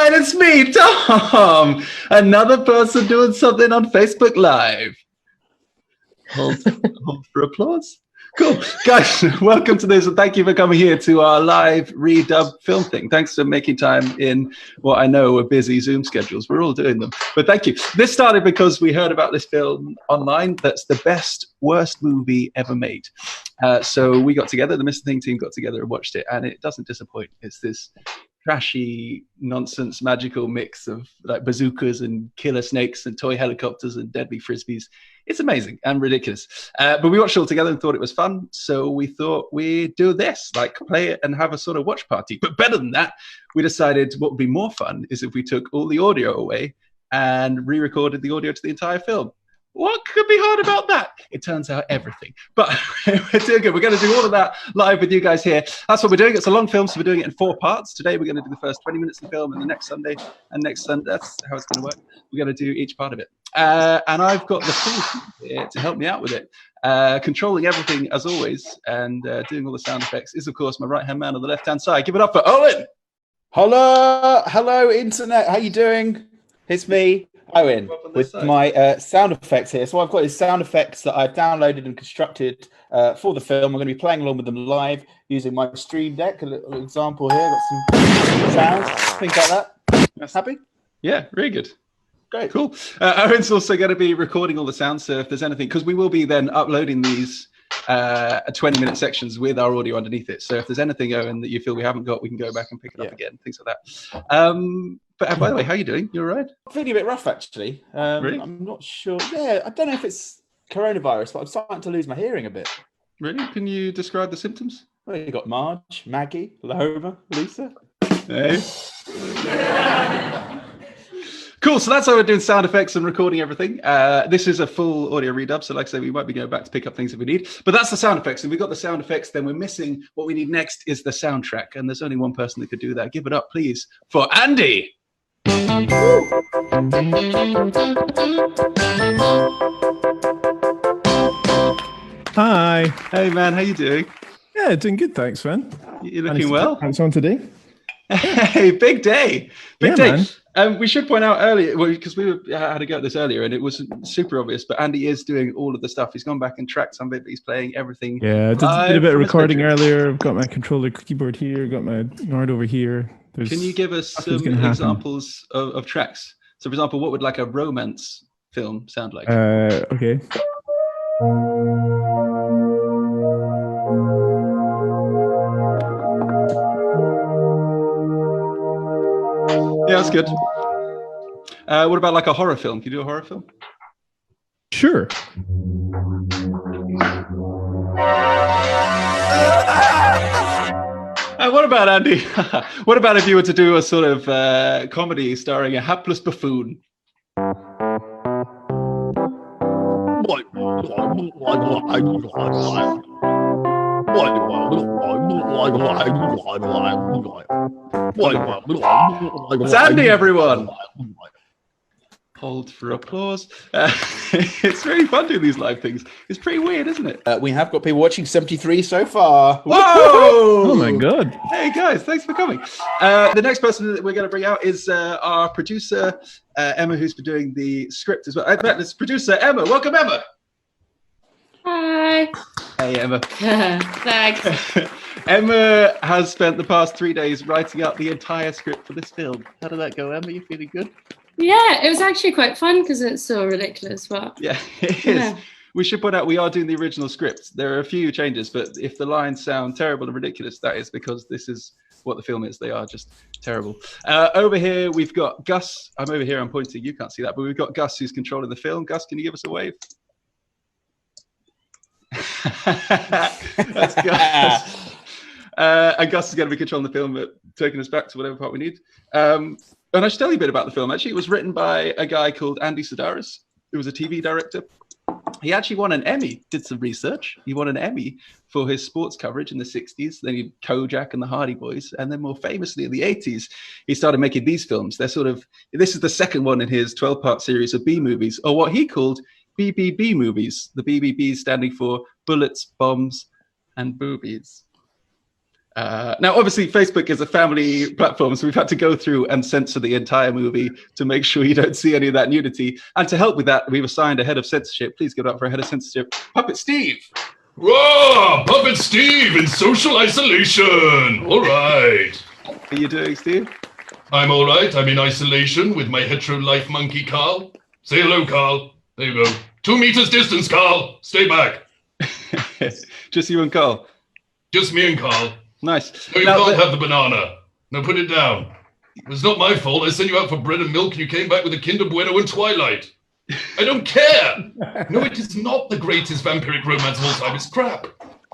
right, it's me, Tom. Another person doing something on Facebook Live. Hold for applause. Cool. Guys, welcome to this, and thank you for coming here to our live redub film thing. Thanks for making time in what I know are busy Zoom schedules. We're all doing them, but thank you. This started because we heard about this film online that's the best, worst movie ever made. So we got together, the Mr. Thing team got together and watched it, and it doesn't disappoint. It's this trashy, nonsense, magical mix of like bazookas and killer snakes and toy helicopters and deadly frisbees. It's amazing and ridiculous. But we watched it all together and thought it was fun. So we thought we'd do this, like play it and have a sort of watch party. But better than that, we decided what would be more fun is if we took all the audio away and re-recorded the audio to the entire film. What could be hard about that? It turns out everything. But we're doing good. We're going to do all of that live with you guys here. That's what we're doing. It's a long film, so we're doing it in 4 parts. Today we're going to do the first 20 minutes of the film, and the next Sunday and next Sunday. That's how it's going to work. We're going to do each part of it. And I've got the full team here to help me out with it. Controlling everything, as always, and doing all the sound effects is, of course, my right-hand man on the left-hand side. Give it up for Owen. Hello, Internet. How you doing? It's me, Owen, with my sound effects here. So I've got these sound effects that I've downloaded and constructed for the film. I'm going to be playing along with them live using my Stream Deck. A little example here. Got some sounds, things like that. That's happy? Yeah, really good. Great. Cool. Owen's also going to be recording all the sounds, so if there's anything, because we will be then uploading these 20-minute sections with our audio underneath it. So if there's anything, Owen, that you feel we haven't got, we can go back and pick it up again, things like that. But by the way, how are you doing? You all right? I'm feeling a bit rough, actually. Really? I'm not sure. Yeah, I don't know if it's coronavirus, but I'm starting to lose my hearing a bit. Really? Can you describe the symptoms? Well, you got Marge, Maggie, Lahoma, Lisa. Hey. Cool, so that's how we're doing sound effects and recording everything. This is a full audio redub, so like I say, we might be going back to pick up things if we need. But that's the sound effects. If we've got the sound effects, then we're missing what we need next is the soundtrack. And there's only one person that could do that. Give it up, please, for Andy. Hi. Hey, man, how you doing? Yeah, doing good, thanks, man. You looking well? How's on today? Hey, big day. Big day. Man. We should point out earlier, well, because we had to go at this earlier, and it wasn't super obvious, but Andy is doing all of the stuff. He's gone back and tracked some of it, but he's playing everything. Yeah, I did a bit of recording earlier. I've got my controller keyboard here, got my yard over here. Can you give us some examples of tracks? So, for example, what would like a romance film sound like? Okay. Yeah, that's good. What about like a horror film? Can you do a horror film? Sure. What about Andy? What about if you were to do a sort of comedy starring a hapless buffoon? It's Andy, everyone. Hold for applause. It's very fun doing these live things. It's pretty weird, isn't it? We have got people watching 73 so far. Whoa! Oh my god! Hey guys, thanks for coming. The next person that we're going to bring out is our producer Emma, who's been doing the script as well. It's producer Emma. Welcome, Emma. Hi. Hey, Emma. Thanks. Emma has spent the past 3 days writing out the entire script for this film. How did that go, Emma? You feeling good? Yeah, it was actually quite fun because it's so ridiculous. But yeah, it is. Yeah. We should point out we are doing the original script. There are a few changes, but if the lines sound terrible and ridiculous, that is because this is what the film is. They are just terrible. Over here, we've got Gus. I'm over here, I'm pointing. You can't see that, but we've got Gus who's controlling the film. Gus, can you give us a wave? That's Gus. And Gus is going to be controlling the film, but taking us back to whatever part we need. And I should tell you a bit about the film. Actually, it was written by a guy called Andy Sedaris, who was a TV director. He actually won an Emmy, did some research. He won an Emmy for his sports coverage in the 60s. Then he Kojak and the Hardy Boys. And then more famously in the 80s, he started making these films. They're sort of, this is the second one in his 12-part series of B movies, or what he called BBB movies. The BBB standing for Bullets, Bombs, and Boobies. Now, obviously, Facebook is a family platform, so we've had to go through and censor the entire movie to make sure you don't see any of that nudity. And to help with that, we've assigned a head of censorship. Please give it up for a head of censorship, Puppet Steve. Whoa, Puppet Steve in social isolation. All right. How are you doing, Steve? I'm all right. I'm in isolation with my hetero life monkey, Carl. Say hello, Carl. There you go. 2 meters distance, Carl. Stay back. Just you and Carl? Just me and Carl. Nice. No, you can't have the banana. No, put it down. It was not my fault. I sent you out for bread and milk and you came back with a Kinder Bueno and Twilight. I don't care. No, it is not the greatest vampiric romance of all time. It's crap.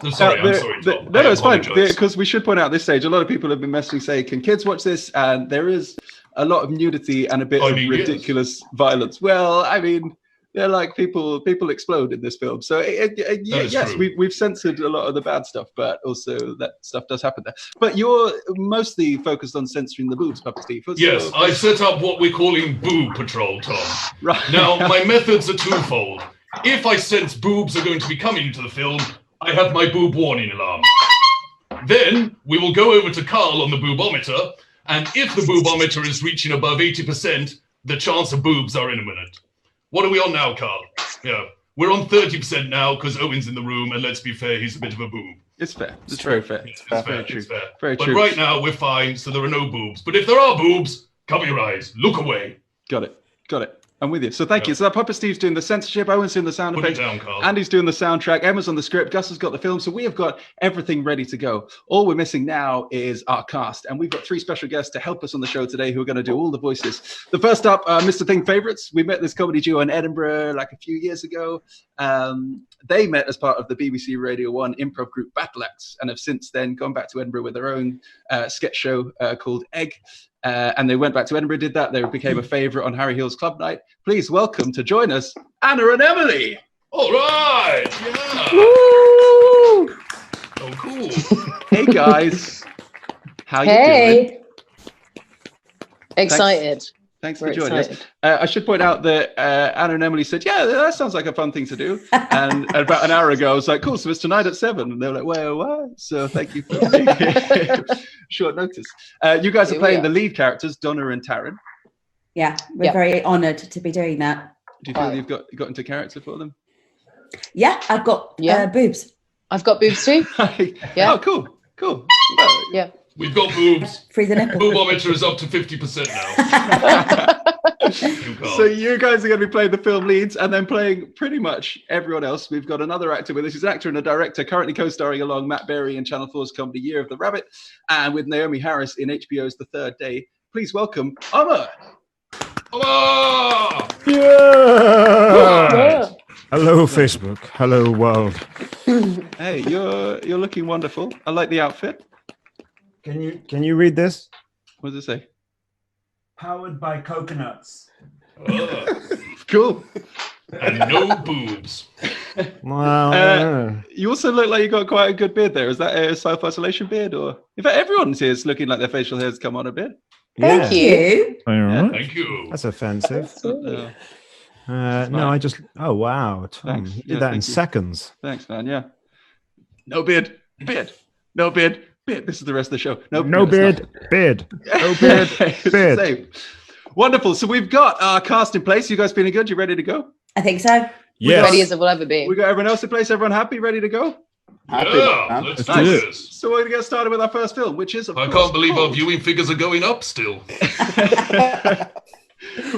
No, sorry, I'm sorry, Tom. No, it's fine. Because we should point out at this stage, a lot of people have been messaging saying, can kids watch this? And there is a lot of nudity and a bit of ridiculous violence. Well, I mean, they're like people explode in this film. So yes, we've censored a lot of the bad stuff, but also that stuff does happen there. But you're mostly focused on censoring the boobs, Puppet Steve. Yes, I set up what we're calling Boob Patrol, Tom. Right. Now, my methods are twofold. If I sense boobs are going to be coming into the film, I have my boob warning alarm. Then we will go over to Carl on the boobometer, and if the boobometer is reaching above 80%, the chance of boobs are imminent. What are we on now, Carl? Yeah, we're on 30% now because Owen's in the room, and let's be fair, he's a bit of a boob. It's fair. It's very fair. It's fair. Very true. It's fair. Very but true. Right now, we're fine, so there are no boobs. But if there are boobs, cover your eyes. Look away. Got it. Got it. I'm with you. So thank you. So that Puppet Steve's doing the censorship. Owen's doing the sound Put it effects. down, Carl. Andy's doing the soundtrack. Emma's on the script. Gus has got the film. So we have got everything ready to go. All we're missing now is our cast. And we've got 3 special guests to help us on the show today who are going to do all the voices. The first up, Mr. Thing Favorites. We met this comedy duo in Edinburgh like a few years ago. They met as part of the BBC Radio 1 improv group Battle Axe and have since then gone back to Edinburgh with their own sketch show called Egg. And they went back to Edinburgh, did that. They became a favourite on Harry Hill's Club Night. Please welcome to join us, Anna and Emily. All right. Yeah. Woo! Oh, cool. Hey, guys. How you doing? Excited. Thanks for We're joining excited. us. I should point out that Anna and Emily said, yeah, that sounds like a fun thing to do. And about an hour ago, I was like, cool, so it's tonight at 7. And they were like, well, what? So thank you for short notice. You guys are playing the lead characters, Donna and Taryn. Yeah, we're very honoured to be doing that. Do you feel you've got into character for them? Yeah, I've got boobs. I've got boobs too. Yeah. Oh, cool. Well, yeah. We've got boobs. Free the nipple. Boobometer is up to 50% now. So you guys are going to be playing the film leads and then playing pretty much everyone else. We've got another actor with us. He's an actor and a director, currently co-starring along Matt Berry in Channel 4's comedy Year of the Rabbit and with Naomi Harris in HBO's The Third Day. Please welcome AMAR. AMAR! Yeah! Hello, Facebook. Hello, world. Hey, you're looking wonderful. I like the outfit. Can you read this? What does it say? Powered by coconuts. Cool. And no boobs. Wow. You also look like you got quite a good beard there. Is that a self-isolation beard, or in fact, everyone's here is looking like their facial hair's come on a bit. Thank you. All right. Thank you. That's offensive. No, I just. Oh wow, Tom, Thanks. you did Yeah, that in thank you. seconds. Thanks, man. Yeah. No beard. No beard. This is the rest of the show. No it's beard. not. Beard. No beard. It's the Beard. same. Wonderful. So we've got our cast in place. You guys feeling good? You ready to go? I think so. Yes. Ready as it will ever be. We got everyone else in place. Everyone happy? Ready to go? Yeah, let's do Nice. this. So we're going to get started with our first film, which is, of I course, can't believe our called- viewing figures are going up still.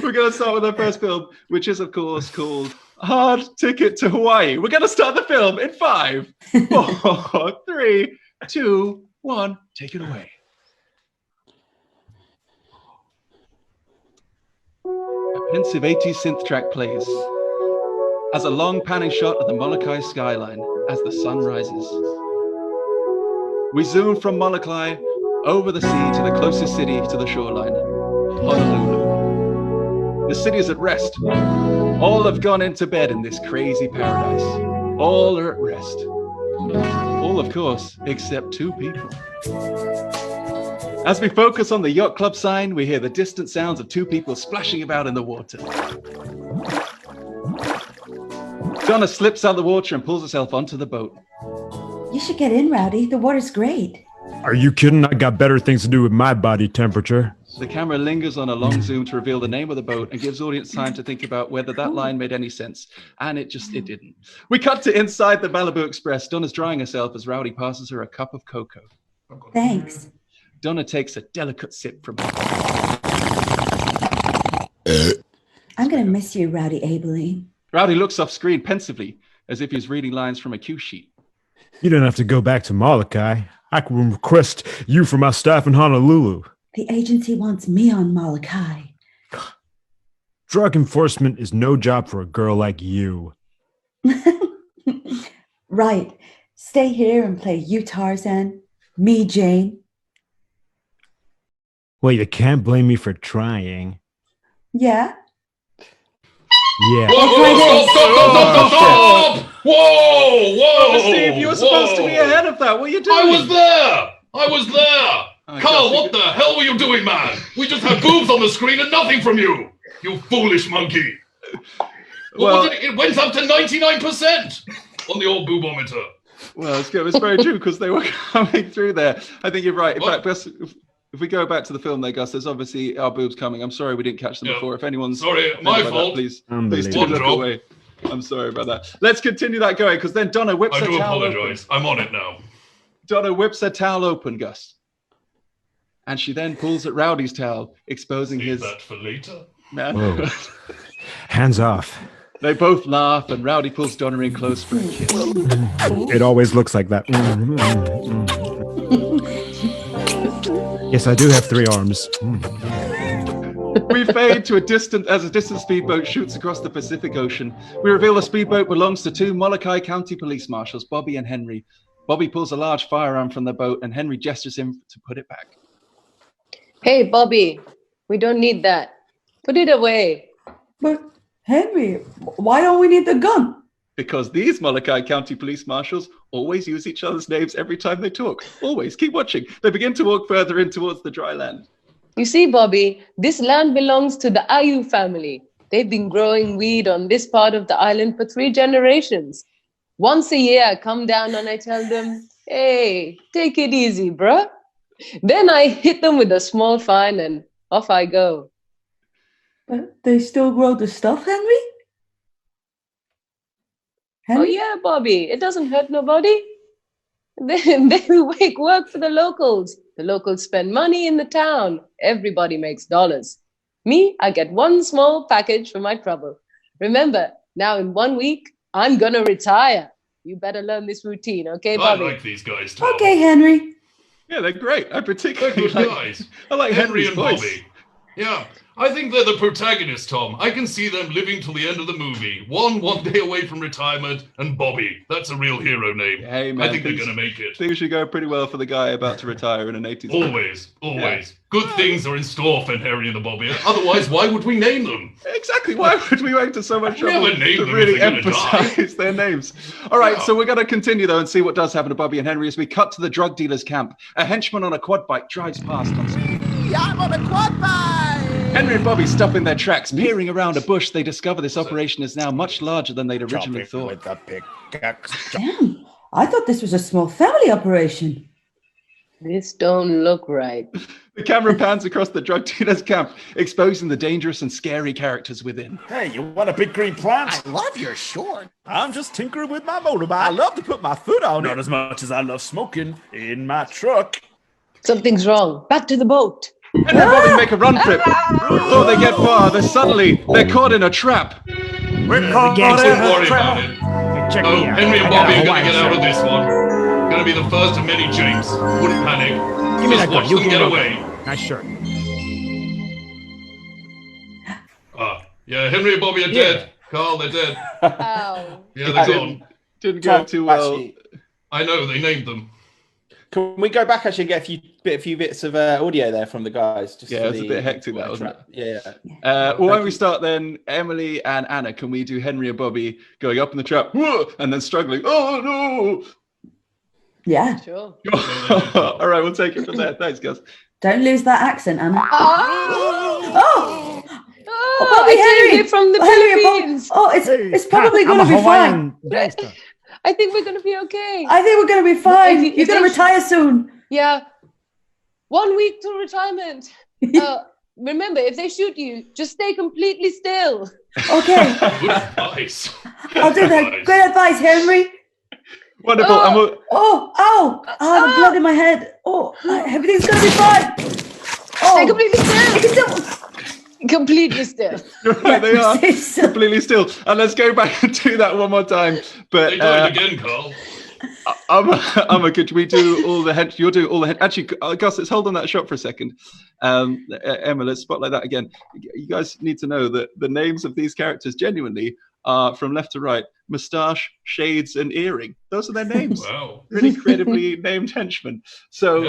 We're going to start with our first film, which is, of course, called Hard Ticket to Hawaii. We're going to start the film in 5, 4, 3, 2, 1. Take it away. A pensive 80s synth track plays as a long panning shot of the Molokai skyline as the sun rises. We zoom from Molokai over the sea to the closest city to the shoreline, Honolulu. The city is at rest. All have gone into bed in this crazy paradise. All are at rest. All, of course, except 2 people. As we focus on the yacht club sign, we hear the distant sounds of 2 people splashing about in the water. Donna slips out of the water and pulls herself onto the boat. You should get in, Rowdy. The water's great. Are you kidding? I got better things to do with my body temperature. The camera lingers on a long zoom to reveal the name of the boat and gives audience time to think about whether that line made any sense. And it didn't. We cut to inside the Malibu Express. Donna's drying herself as Rowdy passes her a cup of cocoa. Thanks. Donna takes a delicate sip from it. I'm going to miss you, Rowdy Abilene. Rowdy looks off screen pensively, as if he's reading lines from a cue sheet. You don't have to go back to Molokai. I can request you for my staff in Honolulu. The agency wants me on Molokai. Drug enforcement is no job for a girl like you. Right. Stay here and play you Tarzan, me Jane. Well, you can't blame me for trying. Yeah? Yeah. Stop! Whoa! Steve, you were supposed to be ahead of that. What are you doing? I was there! Carl, what the hell were you doing, man? We just had boobs on the screen and nothing from you! You foolish monkey! Well, it went up to 99% on the old boobometer. Well, it's very true because they were coming through there. I think you're right. In fact, if we go back to the film there, Gus, there's obviously our boobs coming. I'm sorry we didn't catch them before. If anyone's sorry, my fault. Please do look away. I'm sorry about that. Let's continue that going because then Donna whips her towel open. I do apologize. I'm on it now. Donna whips her towel open, Gus. And she then pulls at Rowdy's towel, exposing his... that for later? Man. Hands off. They both laugh and Rowdy pulls Donna in close for a kiss. It always looks like that. Yes, I do have 3 arms. We fade to a distant speedboat shoots across the Pacific Ocean. We reveal the speedboat belongs to 2 Molokai County police marshals, Bobby and Henry. Bobby pulls a large firearm from the boat and Henry gestures him to put it back. Hey, Bobby, we don't need that. Put it away. But, Henry, why don't we need the gun? Because these Molokai County police marshals always use each other's names every time they talk. Always. Keep watching. They begin to walk further in towards the dry land. You see, Bobby, this land belongs to the Ayu family. They've been growing weed on this part of the island for 3 generations. Once a year, I come down and I tell them, hey, take it easy, bruh. Then I hit them with a small fine and off I go. But they still grow the stuff, Henry? Oh, yeah, Bobby. It doesn't hurt nobody. They make work for the locals. The locals spend money in the town. Everybody makes dollars. Me, I get 1 small package for my trouble. Remember, now in 1 week, I'm going to retire. You better learn this routine, okay, Bobby? I like these guys, Tom. Okay, Henry. Yeah, they're great. I particularly They're good guys. I like Henry and voice. Bobby. Yeah, I think they're the protagonists, Tom. I can see them living till the end of the movie. One day away from retirement, and Bobby. That's a real hero name. Hey, man, I think they're going to make it. Things should go pretty well for the guy about to retire in an 80s. Always. Yeah. Good things are in store for Henry and the Bobby. Otherwise, why would we name them? Exactly. Why would we go into so much trouble never name to them really if they're gonna emphasize their names? All right, so we're going to continue, though, and see what does happen to Bobby and Henry as we cut to the drug dealer's camp. A henchman on a quad bike drives past on speed. I'm on a quad bike! Henry and Bobby stop in their tracks. Peering around a bush, they discover this operation is now much larger than they'd originally thought. With the pickaxe. Damn, I thought this was a small family operation. This don't look right. The camera pans across the drug dealer's camp, exposing the dangerous and scary characters within. Hey, you want a big green plant? I love your short. I'm just tinkering with my motorbike. I love to put my foot on it. Not as much as I love smoking in my truck. Something's wrong. Back to the boat. Henry and Bobby make a run for it. Before they get far, they're caught in a trap. We're caught in Don't worry a trap. about it. Check Oh, me out. Henry and I got Bobby a are going Hawaiian to get out of shirt. this one. Going to be the first of many James. Wouldn't panic. Give me Just that gun. watch You them can get look. away. Nice shirt. Yeah, Henry and Bobby are dead. Carl, they're dead. Ow. Yeah, they're gone. Didn't go too well. Actually, I know, they named them. can we go back actually and get a few bits of audio there from the guys? Just Yeah, for it was a the- bit hectic, that, wasn't it? Yeah. Well, why don't we start then? Emily and Anna, can we do Henry and Bobby going up in the trap, "Whoa," and then struggling? Oh, Yeah. Sure. no! All right, we'll take it from there. Thanks, guys. Don't lose that accent, Anna. Oh, Oh, Bobby, I came Henry! here from the Henry, Philippines. Oh, it's probably I'm going a to be Hawaiian fine. gangster. I think we're going to be okay. I think we're going to be fine. If You're going to they- retire soon. Yeah, 1 week till retirement. Remember, if they shoot you, just stay completely still. Okay. Good advice. I'll do that. Great advice, Henry. Wonderful. The blood in my head. Everything's gonna be fine. Stay completely still. They are completely still. And let's go back and do that one more time. But They died again, Carl. Could we do all the you'll do all the actually, Gus, let's hold on that shot for a second. Emma, let's spotlight that again. You guys need to know that the names of these characters genuinely are from left to right: Moustache, Shades, and Earring. Those are their names. Wow. Really creatively named henchmen. So,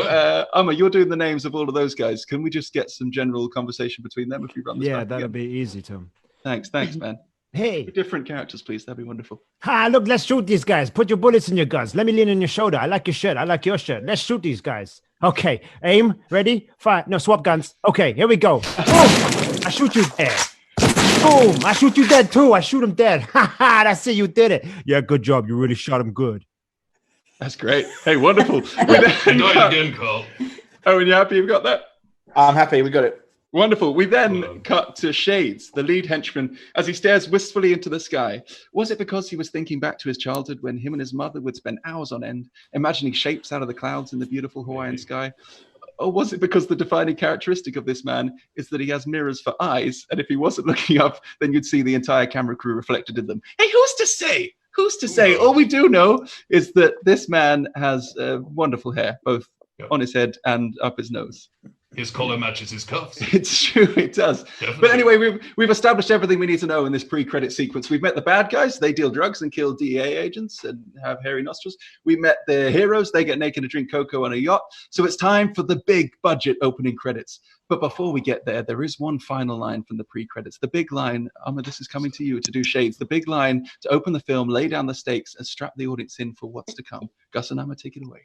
Emma, you're doing the names of all of those guys. Can we just get some general conversation between them if we run this back that'll again? be easy, Tom. Thanks, man. Hey. Different characters, please. That'd be wonderful. Look, let's shoot these guys. Put your bullets in your guns. Let me lean on your shoulder. I like your shirt. I like your shirt. Let's shoot these guys. Okay, aim, ready, fire. No, swap guns. Okay, here we go. Boom! I shoot you dead. Boom! I shoot you dead too. I shoot him dead. Ha ha! That's it. You did it. Yeah, good job. You really shot him good. That's great. Hey, wonderful. They died again, Carl. Oh, and you happy you've got that? I'm happy. We got it. Wonderful. We then cut to Shades, the lead henchman, as he stares wistfully into the sky. Was it because he was thinking back to his childhood when him and his mother would spend hours on end, imagining shapes out of the clouds in the beautiful Hawaiian sky? Or was it because the defining characteristic of this man is that he has mirrors for eyes, and if he wasn't looking up, then you'd see the entire camera crew reflected in them? Hey, who's to say? Who's to say? All we do know is that this man has wonderful hair, both on his head and up his nose. His collar matches his cuffs. It's true, it does. Definitely. But anyway, we've established everything we need to know in this pre-credit sequence. We've met the bad guys. They deal drugs and kill DEA agents and have hairy nostrils. We met the heroes. They get naked and drink cocoa on a yacht. So it's time for the big budget opening credits. But before we get there, there is one final line from the pre-credits. The big line, Amma, this is coming to you to do Shades. The big line to open the film, lay down the stakes, and strap the audience in for what's to come. Gus and Amma, take it away.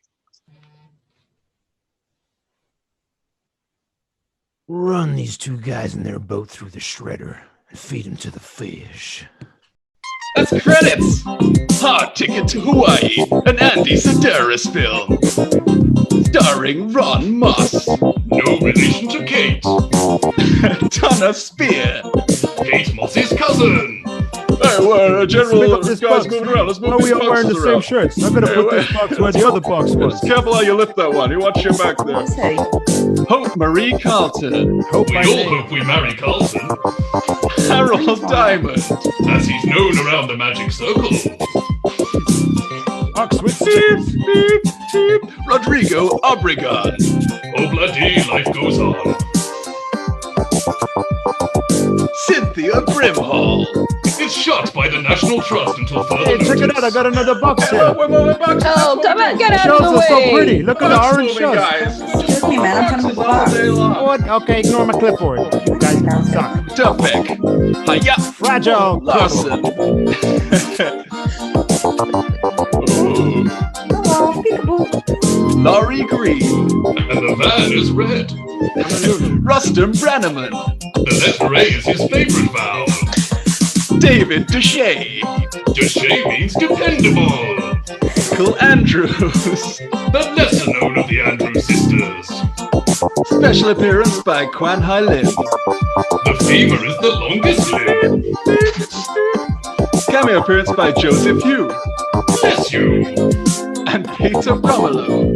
Run these two guys in their boat through the shredder and feed them to the fish. That's credits! Hard Ticket to Hawaii, an Andy Sedaris film. Starring Ron Moss. No relation to Kate. Donna Spear. Kate Moss's cousin. Hey, well, General, guys box. moving around. Let's move Are these we all wearing the boxes same around. shirts? I'm gonna put this box where the other box was. Just careful how you lift that one. You watch your back there. Hope Marie Carlton. Hope We all hope we marry Carlton, Harold Diamond. as he's known around the magic circle. Beep, beep, beep. Rodrigo Obregon. Oh bloody, life goes on. Cynthia Brimhall. It's shot by the National Trust until further Hey, check it out! I got another box here. We're moving back. Oh, come on, get The out of shells the are so way. pretty. Look at the orange Moving, shells. guys. Excuse me, man. I'm trying to move All day along. long. What? Okay, ignore my clipboard. You guys suck. Dubbeck. Hiya. Fragile. Larson. Ooh. Oh, peekaboo. Laurie Green. And the van is red. Rustin Brannaman. The letter A is his favorite vowel. David Deshay. Deshay means dependable. Michael Andrews. The lesser known of the Andrews sisters. Special appearance by Kwan Hai Lim. The femur is the longest limb. Cameo appearance by Joseph Hugh. Bless you. And Peter Romolo.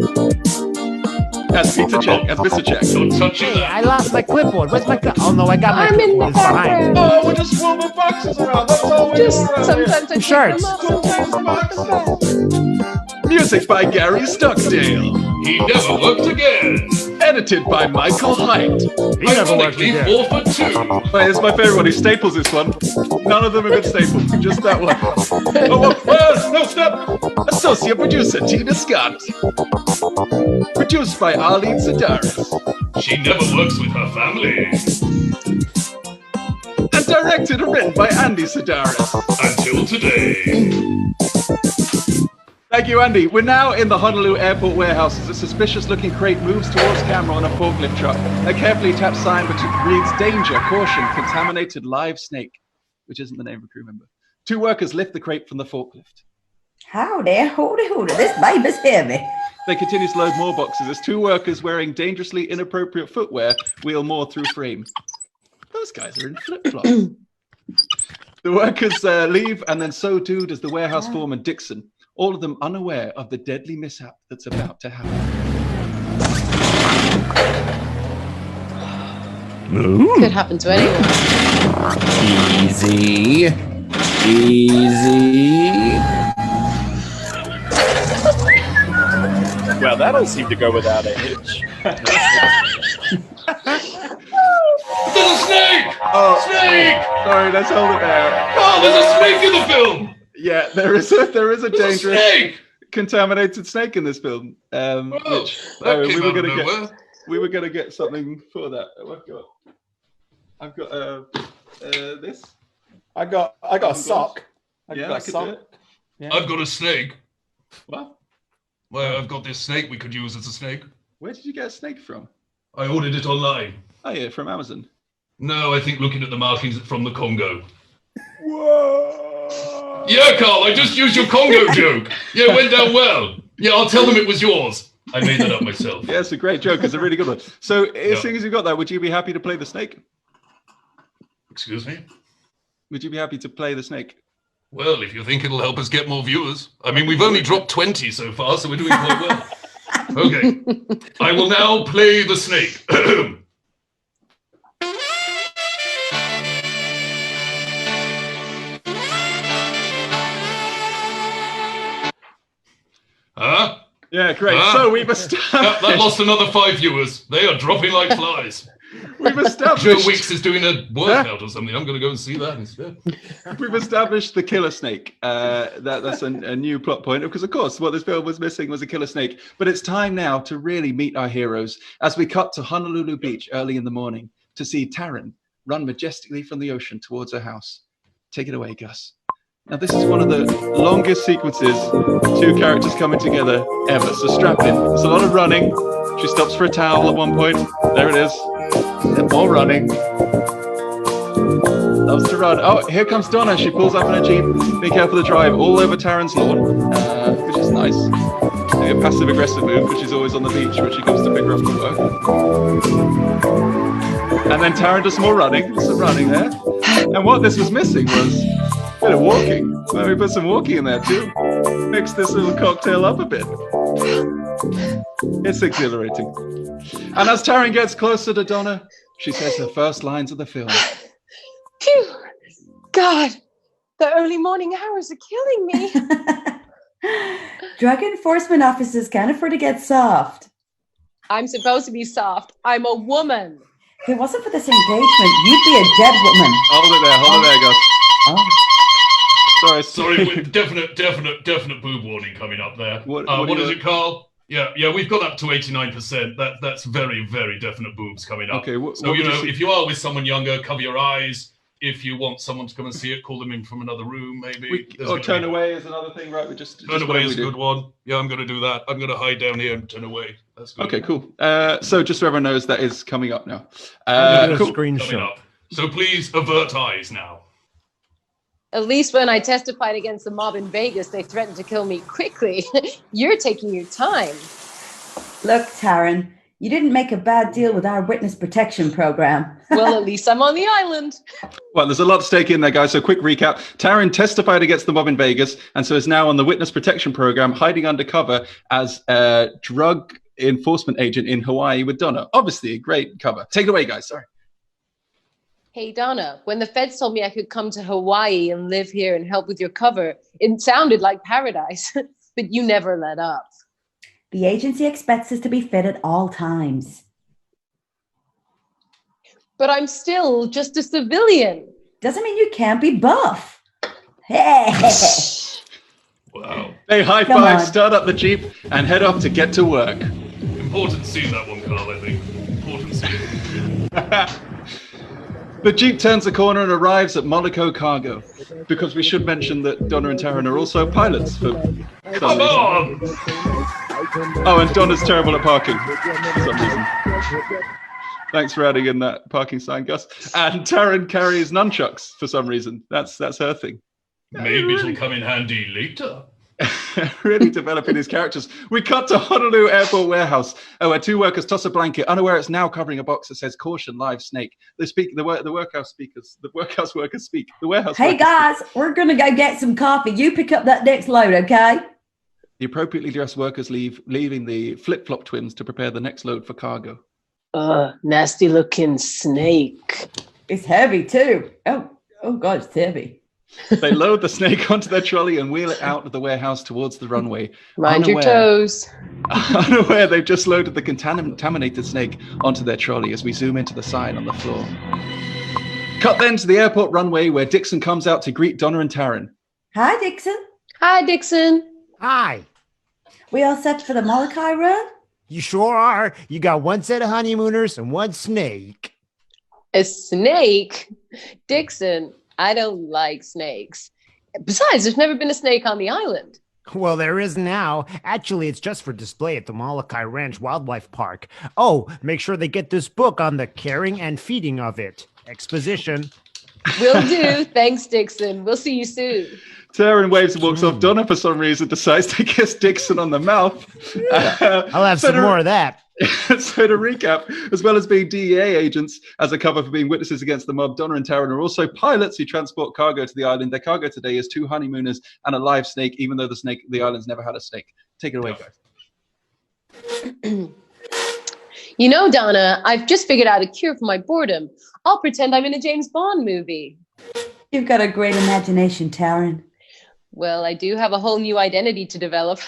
As Peter Check, as Mr. Check. Don't touch Hey, it. I lost my clipboard. Where's my Oh no, I got my I'm in the clipboard. It's behind. background. Oh, we're just moving boxes around. That's all we do Just around sometimes I take Shirts. them off, sometimes I take them back. Music by Gary Stockdale. He never worked again. Edited by Michael Height. He never worked Ironically, again. 4 for 2. Wait, this is my favorite one. He staples this one. None of them have been stapled. Just that one. No, stop. Associate producer Tina Scott. Produced by Arlene Sedaris. She never works with her family. And directed and written by Andy Sedaris. Until today. Thank you, Andy. We're now in the Honolulu airport warehouse as a suspicious-looking crate moves towards camera on a forklift truck. A carefully tapped sign reads, "Danger, caution, contaminated live snake," which isn't the name of a crew member. 2 workers lift the crate from the forklift. Howdy, howdy. This baby's heavy. They continue to load more boxes as 2 workers wearing dangerously inappropriate footwear wheel more through frame. Those guys are in flip-flops. The workers leave, and then so too does the warehouse foreman Dixon, all of them unaware of the deadly mishap that's about to happen. Could happen to anyone. Easy. Easy. Well, that'll seem to go without a hitch. There's a snake! Oh, Snake! Sorry, let's hold it there. Carl, there's a snake in the film! Yeah, there is a There's a dangerous snake! contaminated snake in this film. Which that came we were out of gonna nowhere. get. We were gonna get something for that. I've got this. I got a sock. Yeah, I could do it. Yeah. I've got a snake. What? Well, I've got this snake we could use as a snake. Where did you get a snake from? I ordered it online. Oh yeah, from Amazon. No, I think looking at the markings from the Congo. Whoa! Yeah, Carl, I just used your Congo joke. Yeah, it went down well. Yeah, I'll tell them it was yours. I made that up myself. Yeah, it's a great joke. It's a really good one. So as soon as you got that, would you be happy to play the snake? Excuse me? Would you be happy to play the snake? Well, if you think it'll help us get more viewers. I mean, we've only dropped 20 so far, so we're doing quite well. Okay. I will now play the snake. Huh? Yeah, great. Huh? So we've established... That lost another 5 viewers. They are dropping like flies. We've established... Joe Weeks is doing a workout or something. I'm going to go and see that instead. We've established the killer snake. That's a new plot point, because of course what this film was missing was a killer snake. But it's time now to really meet our heroes as we cut to Honolulu Beach early in the morning to see Taryn run majestically from the ocean towards her house. Take it away, Gus. Now this is one of the longest sequences, 2 characters coming together ever. So strap in. There's a lot of running. She stops for a towel at one point. There it is. And more running. Loves to run. Oh, here comes Donna. She pulls up in a Jeep. Be careful to drive all over Taryn's lawn, which is nice. Maybe a passive-aggressive move, because she's always on the beach when she comes to pick her up from work. And then Taryn does some more running. Some running there. And what this was missing was a bit of walking. Well, we put some walking in there too. Mix this little cocktail up a bit. It's exhilarating. And as Taryn gets closer to Donna, she says her first lines of the film. Phew! God, the early morning hours are killing me. Drug enforcement officers can't afford to get soft. I'm supposed to be soft. I'm a woman. If it wasn't for this engagement, you'd be a dead woman. Hold it there, Gus. Oh. Sorry, definite boob warning coming up there. What is it, Carl? Yeah, we've got up to 89%. That's very, very definite boobs coming up. Okay, so if you are with someone younger, cover your eyes. If you want someone to come and see it, call them in from another room, maybe. Turn away is another thing, right? Turn away is a good one. Yeah, I'm going to do that. I'm going to hide down here and turn away. That's good. Okay, cool. So just so everyone knows, that is coming up now. Cool. Screenshot. So please avert eyes now. At least when I testified against the mob in Vegas, they threatened to kill me quickly. You're taking your time. Look, Taryn, you didn't make a bad deal with our witness protection program. Well, at least I'm on the island. Well, there's a lot at stake in there, guys. So quick recap. Taryn testified against the mob in Vegas and so is now on the witness protection program, hiding undercover as a drug enforcement agent in Hawaii with Donna. Obviously, a great cover. Take it away, guys. Sorry. Hey, Donna, when the feds told me I could come to Hawaii and live here and help with your cover, it sounded like paradise, but you never let up. The agency expects us to be fit at all times. But I'm still just a civilian. Doesn't mean you can't be buff. Hey. Wow. Hey, high five, start up the Jeep and head off to get to work. Important scene, that one, Carl, I think. Important scene. The Jeep turns the corner and arrives at Monaco Cargo, because we should mention that Donna and Taryn are also pilots for some Come on! Oh, and Donna's terrible at parking for some reason. Thanks for adding in that parking sign, Gus. And Taryn carries nunchucks for some reason. That's her thing. Maybe it'll come in handy later. Really developing his characters. We cut to Honolulu Airport warehouse, where two workers toss a blanket, unaware it's now covering a box that says "Caution, live snake." They speak. The workhouse workers speak. The warehouse. Hey guys, we're gonna go get some coffee. You pick up that next load, okay? The appropriately dressed workers leaving the flip-flop twins to prepare the next load for cargo. Nasty looking snake. It's heavy too. Oh God, it's heavy. They load the snake onto their trolley and wheel it out of the warehouse towards the runway. Mind your toes. Unaware they've just loaded the contaminated snake onto their trolley as we zoom into the sign on the floor. Cut then to the airport runway where Dixon comes out to greet Donna and Taryn. Hi, Dixon. Hi, Dixon. Hi. We all set for the Molokai run? You sure are. You got one set of honeymooners and one snake. A snake? Dixon, I don't like snakes. Besides, there's never been a snake on the island. Well, there is now. Actually, it's just for display at the Molokai Ranch Wildlife Park. Oh, make sure they get this book on the caring and feeding of it. Exposition. Will do. Thanks, Dixon. We'll see you soon. Taryn waves and walks off. Donna, for some reason, decides to kiss Dixon on the mouth. I'll have some more of that. So to recap, as well as being DEA agents as a cover for being witnesses against the mob, Donna and Taryn are also pilots who transport cargo to the island. Their cargo today is 2 honeymooners and a live snake, even though the island's never had a snake. Take it away, guys. You know, Donna, I've just figured out a cure for my boredom. I'll pretend I'm in a James Bond movie. You've got a great imagination, Taryn. Well, I do have a whole new identity to develop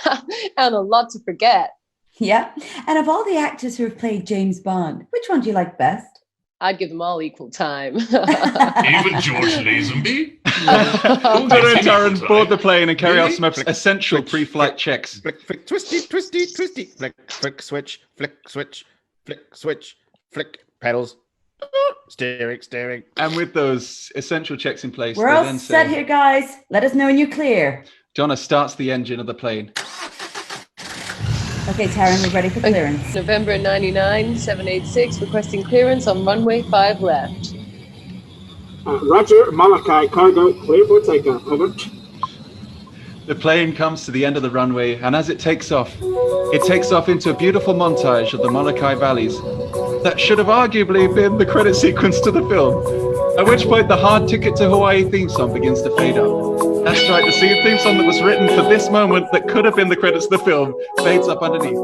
and a lot to forget. Yeah. And of all the actors who have played James Bond, which one do you like best? I'd give them all equal time. Even George Lazenby? Donna and Taryn board the plane and carry out some essential pre-flight checks. Flick, flick, twisty, twisty, twisty. Flick, flick, switch, flick, switch, flick, switch, flick, pedals. Steering. And with those essential checks in place, we're all set here, guys. Let us know when you're clear. Donna starts the engine of the plane. Okay, Taryn, we're ready for clearance. November 99, 786, requesting clearance on runway 5 left. Roger, Molokai cargo, clear for takeoff, over. The plane comes to the end of the runway, and as it takes off into a beautiful montage of the Molokai valleys that should have arguably been the credit sequence to the film, at which point the Hard Ticket to Hawaii theme song begins to fade out. That's right, the theme song that was written for this moment that could have been the credits of the film fades up underneath.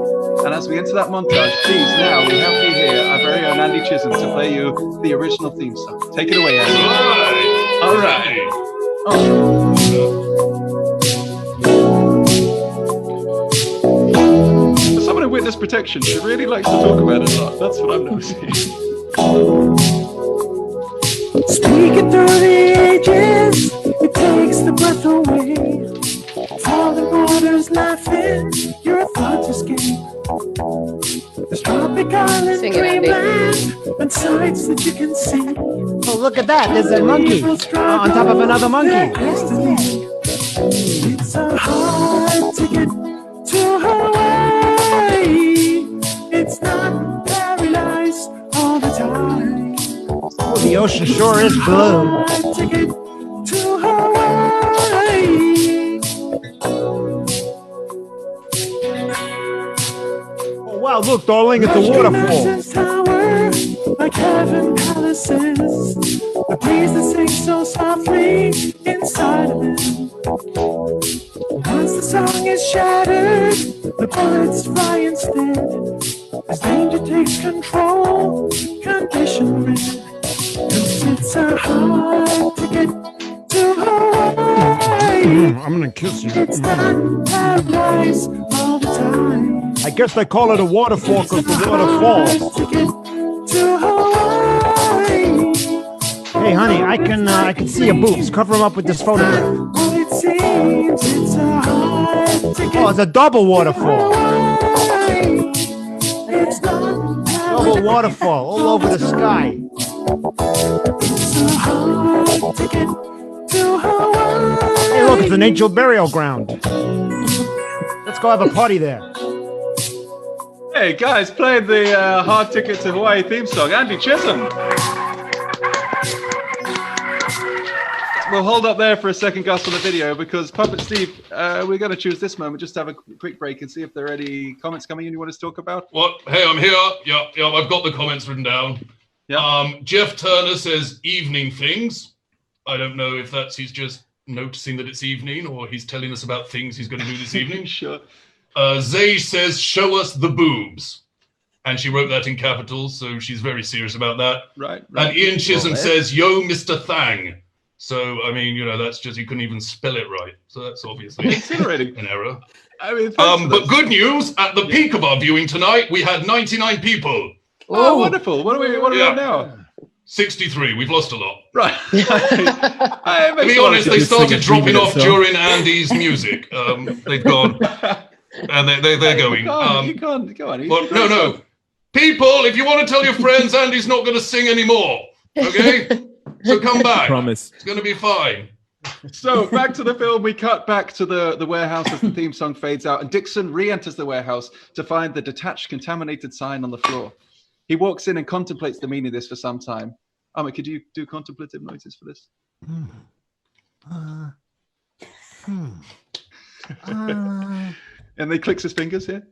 And as we enter that montage, please, now we have you here, our very own Andy Chisholm, to play you the original theme song. Take it away, Andy. All right. Oh. Someone in witness protection, she really likes to talk about it a lot. That's what I'm noticing. Speaking through the ages, it takes the breath away. Falling waters laughing, you're a thought to escape. There's tropic island dreamland and sights that you can see. Oh, look at that. There's a monkey on top of another monkey. It's so hard to get to Hawaii. It's not paradise all the time. Oh, the ocean sure is blue. To get to Hawaii. Oh, wow, look, darling, it's a waterfall. Tower, like heaven palaces. The breeze that sings so softly inside of them. Once the song is shattered, the bullets fly instead. As danger takes control, condition red. 'Cause it's so hard to get to Hawaii. I'm gonna kiss you. It's not paradise all the time. I guess they call it a waterfall because the water falls. To get to Hawaii. Hey, honey, I can see your boobs. Cover them up with this photograph. Well, it seems it's so hard to get Oh, it's a double waterfall. Hawaii. It's not Double waterfall all over the sky. It's so hard to get to Hawaii. Hey, look, it's an angel burial ground. Let's go have a party there. Hey, guys, playing the Hard Ticket to Hawaii theme song, Andy Chisholm. we'll hold up there for a second, Gus, on the video, because Puppet Steve, we're going to choose this moment just to have a quick break and see if there are any comments coming in you want us to talk about. What? Hey, I'm here. Yeah, I've got the comments written down. Yeah. Jeff Turner says evening things. I don't know if he's just noticing that it's evening or he's telling us about things he's going to do this evening. Sure. Zay says, show us the boobs. And she wrote that in capitals, so she's very serious about that. Right. And Ian Chisholm says, yo, Mr. Thang. So, I mean, that's just, you couldn't even spell it right. So that's obviously an error. I mean, but good news, at the peak of our viewing tonight, we had 99 people. Oh, wonderful. What are we at now? 63. We've lost a lot. Right. To be honest, they started dropping off during Andy's music. They've gone, and they're going. You can't go on. Well, no. People, if you want to tell your friends, Andy's not going to sing anymore. Okay? So come back. Promise. It's going to be fine. So back to the film, we cut back to the warehouse as the theme song fades out, and Dixon re-enters the warehouse to find the detached, contaminated sign on the floor. He walks in and contemplates the meaning of this for some time. Amma, could you do contemplative noises for this? And he clicks his fingers here.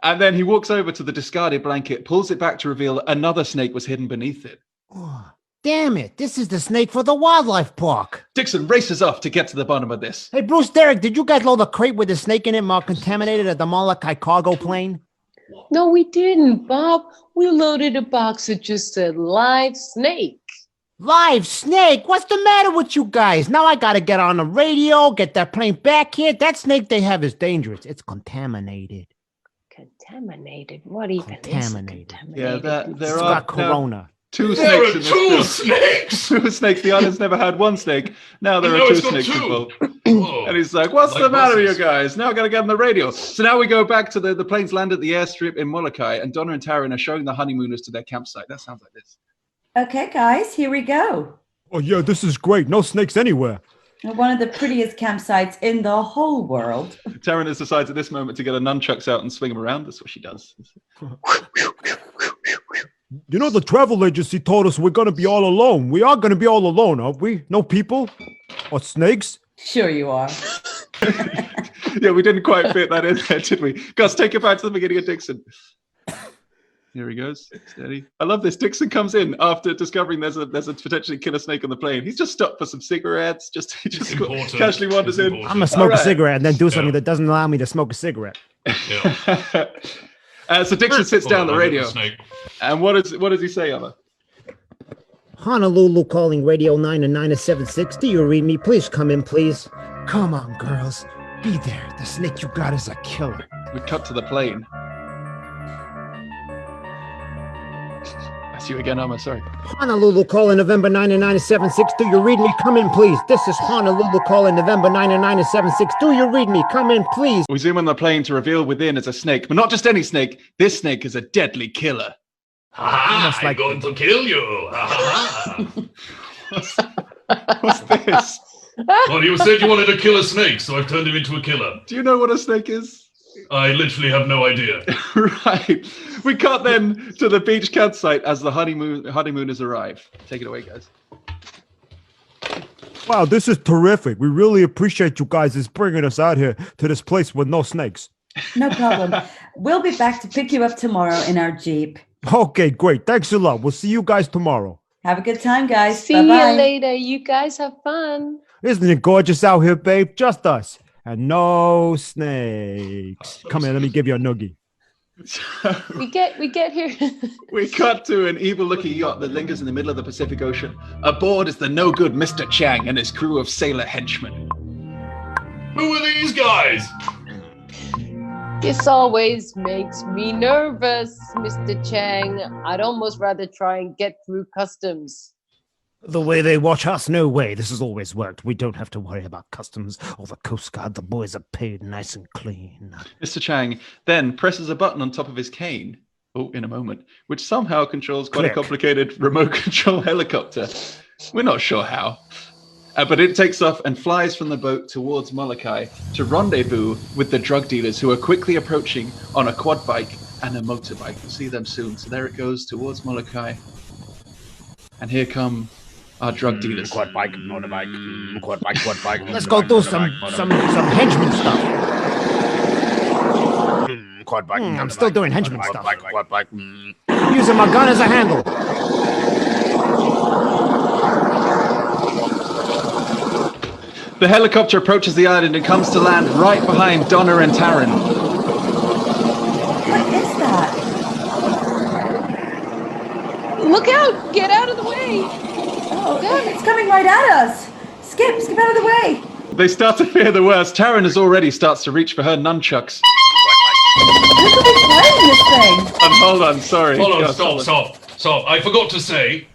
And then he walks over to the discarded blanket, pulls it back to reveal another snake was hidden beneath it. Oh, damn it. This is the snake for the wildlife park. Dixon races off to get to the bottom of this. Hey, Bruce, Derek, did you guys load the crate with the snake in it marked contaminated at the Molokai cargo plane? No, we didn't, Bob. We loaded a box that just said live snake. Live snake? What's the matter with you guys? Now I gotta get on the radio, get that plane back here. That snake they have is dangerous. It's contaminated. Contaminated? What even Contaminated. is contaminated? Yeah, there It's are got corona. two There snakes are in this two film. snakes! Two snakes. The island's never had one snake. Now there And are now two it's got snakes two. involved. Oh. And he's like, what's Like the matter with you buses. guys? Now I got to get on the radio. So now we go back to the planes land at the airstrip in Molokai, and Donna and Taryn are showing the honeymooners to their campsite. That sounds like this. Okay, guys, here we go. Oh, yeah, this is great. No snakes anywhere. One of the prettiest campsites in the whole world. Taryn has decided at this moment to get her nunchucks out and swing them around. That's what she does. You know, the travel agency told us we're going to be all alone. We are going to be all alone, aren't we? No people? Or snakes? Sure you are. Yeah, we didn't quite fit that in there, did we? Gus, take it back to the beginning of Dixon. Here he goes. Steady. I love this. Dixon comes in after discovering there's a potentially killer snake on the plane. He's just stopped for some cigarettes. He just important. casually wanders in. I'm going to smoke All right. a cigarette and then do something that doesn't allow me to smoke a cigarette. Yeah. So Dixon sits down the radio. Snake. And what does he say, Emma? Honolulu calling radio 9-9-76. Do you read me? Please come in, please. Come on, girls. Be there. The snake you got is a killer. We cut to the plane. That's you again, Emma. Sorry. Honolulu calling November 9-9-76. Do you read me? Come in, please. This is Honolulu calling November 9-9-76. Do you read me? Come in, please. We zoom on the plane to reveal within is a snake, but not just any snake. This snake is a deadly killer. I'm going to kill you. What's this? Well, you said you wanted to kill a snake, so I've turned him into a killer. Do you know what a snake is? I literally have no idea. Right. We cut then to the beach campsite as the honeymooners arrive. Take it away, guys. Wow, this is terrific. We really appreciate you guys bringing us out here to this place with no snakes. No problem. We'll be back to pick you up tomorrow in our Jeep. Okay, great. Thanks a lot. We'll see you guys tomorrow. Have a good time, guys. See Bye-bye. you later. You guys have fun. Isn't it gorgeous out here, babe? Just us. And no snakes. Come here, let me give you a noogie. We get here. We cut to an evil-looking yacht that lingers in the middle of the Pacific Ocean. Aboard is the no-good Mr. Chang and his crew of sailor henchmen. Who are these guys? This always makes me nervous, Mr. Chang. I'd almost rather try and get through customs. The way they watch us, no way. This has always worked. We don't have to worry about customs or the Coast Guard. The boys are paid nice and clean. Mr. Chang then presses a button on top of his cane, in a moment, which somehow controls quite a complicated remote control helicopter. We're not sure how. But it takes off and flies from the boat towards Molokai to rendezvous with the drug dealers who are quickly approaching on a quad bike and a motorbike. We'll see them soon. So there it goes towards Molokai. And here come our drug dealers. Quad bike, motorbike, quad bike, quad bike. Let's go do some henchman stuff. Quad bike. I'm still doing henchman stuff. Quad bike. Using my gun as a handle. The helicopter approaches the island and comes to land right behind Donna and Taryn. What is that? Look out! Get out of the way! Oh, it's coming right at us. Skip out of the way. They start to fear the worst. Taryn has already starts to reach for her nunchucks. Look at me playing this thing. And hold on, sorry. Hold on, Yeah, stop. I forgot to say,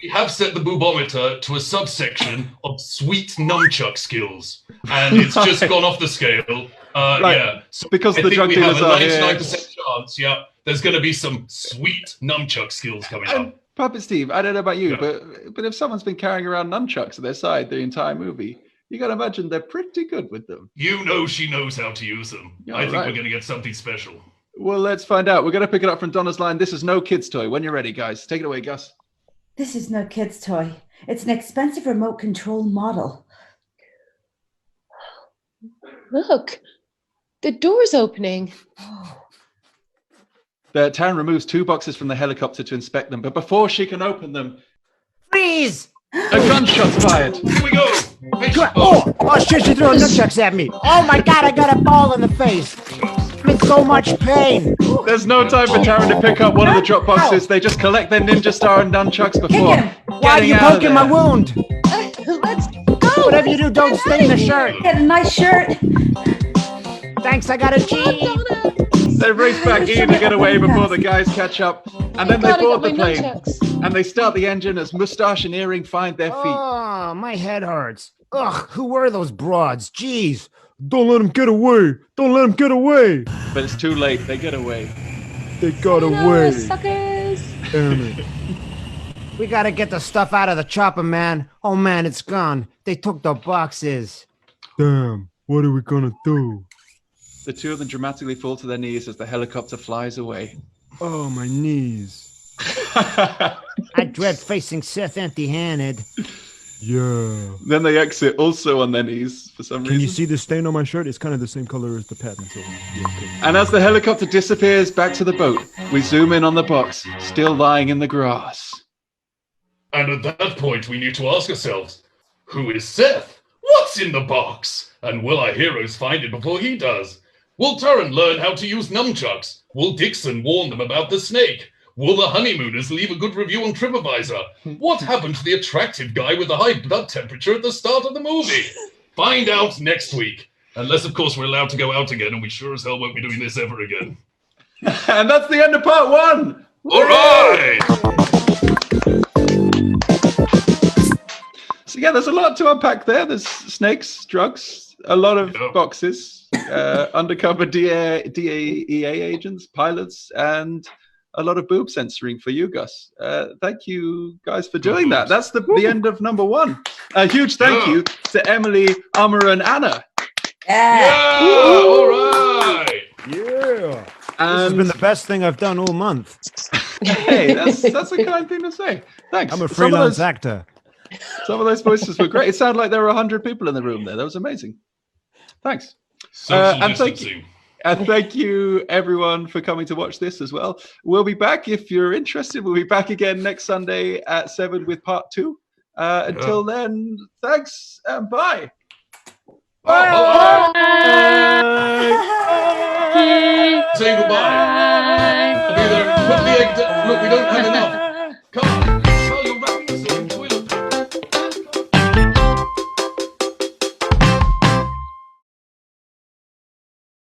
we have set the boobometer to a subsection of sweet nunchuck skills, and it's just gone off the scale. Yeah, so because I the think drug we dealers have a are here. 99% chance. Yeah, there's going to be some sweet nunchuck skills coming up. Puppet Steve, I don't know about you, but if someone's been carrying around nunchucks at their side the entire movie, you got to imagine they're pretty good with them. You know she knows how to use them. Yeah, I think right. we're going to get something special. Well, let's find out. We're going to pick it up from Donna's line. This is no kid's toy. When you're ready, guys. Take it away, Gus. This is no kid's toy. It's an expensive remote control model. Look, the door's opening. Taryn removes 2 boxes from the helicopter to inspect them, but before she can open them, Freeze! a gunshot's fired. Here we go. Oh shit, she threw nunchucks at me. Oh my god, I got a ball in the face. I'm in so much pain. There's no time for Taryn to pick up one of the drop boxes. They just collect their ninja star and nunchucks before Why are you poking my wound? Let's go. Whatever you do, don't stain the shirt. Get a nice shirt. Thanks, I got a G. They race back in to get away before the guys catch up, and then they board the plane. And they start the engine as Mustache and Earring find their feet. Oh, my head hurts. Ugh, who were those broads? Jeez. Don't let them get away. Don't let them get away. But it's too late. They get away. They got away. Suckers. Damn it. We gotta get the stuff out of the chopper, man. Oh, man, it's gone. They took the boxes. Damn. What are we gonna do? The 2 of them dramatically fall to their knees as the helicopter flies away. Oh, my knees. I dread facing Seth empty-handed. Yeah. Then they exit also on their knees for some reason. Can you see the stain on my shirt? It's kind of the same color as the pattern. So And as the helicopter disappears back to the boat, we zoom in on the box, still lying in the grass. And at that point, we need to ask ourselves, who is Seth? What's in the box? And will our heroes find it before he does? Will Taryn learn how to use nunchucks? Will Dixon warn them about the snake? Will the honeymooners leave a good review on TripAdvisor? What happened to the attractive guy with the high blood temperature at the start of the movie? Find out next week. Unless, of course, we're allowed to go out again, and we sure as hell won't be doing this ever again. And that's the end of part 1! All right! So yeah, there's a lot to unpack there. There's snakes, drugs, a lot of boxes, undercover DEA agents, pilots, and a lot of boob censoring for you, Gus. Thank you guys for doing that. That's the end of number 1. A huge thank you to Emily, Amar, and Anna. Yeah. All right. Yeah. This has been the best thing I've done all month. Hey, that's a kind thing to say. Thanks. I'm a freelance actor. Some of those voices were great. It sounded like there were 100 people in the room there. That was amazing. Thanks. Social And distancing. thank you, everyone, for coming to watch this as well. We'll be back if you're interested. We'll be back again next Sunday at 7 with part 2. Until then, thanks and bye. Bye. Say goodbye. I'll be there. Put the egg down. Look, we don't have enough.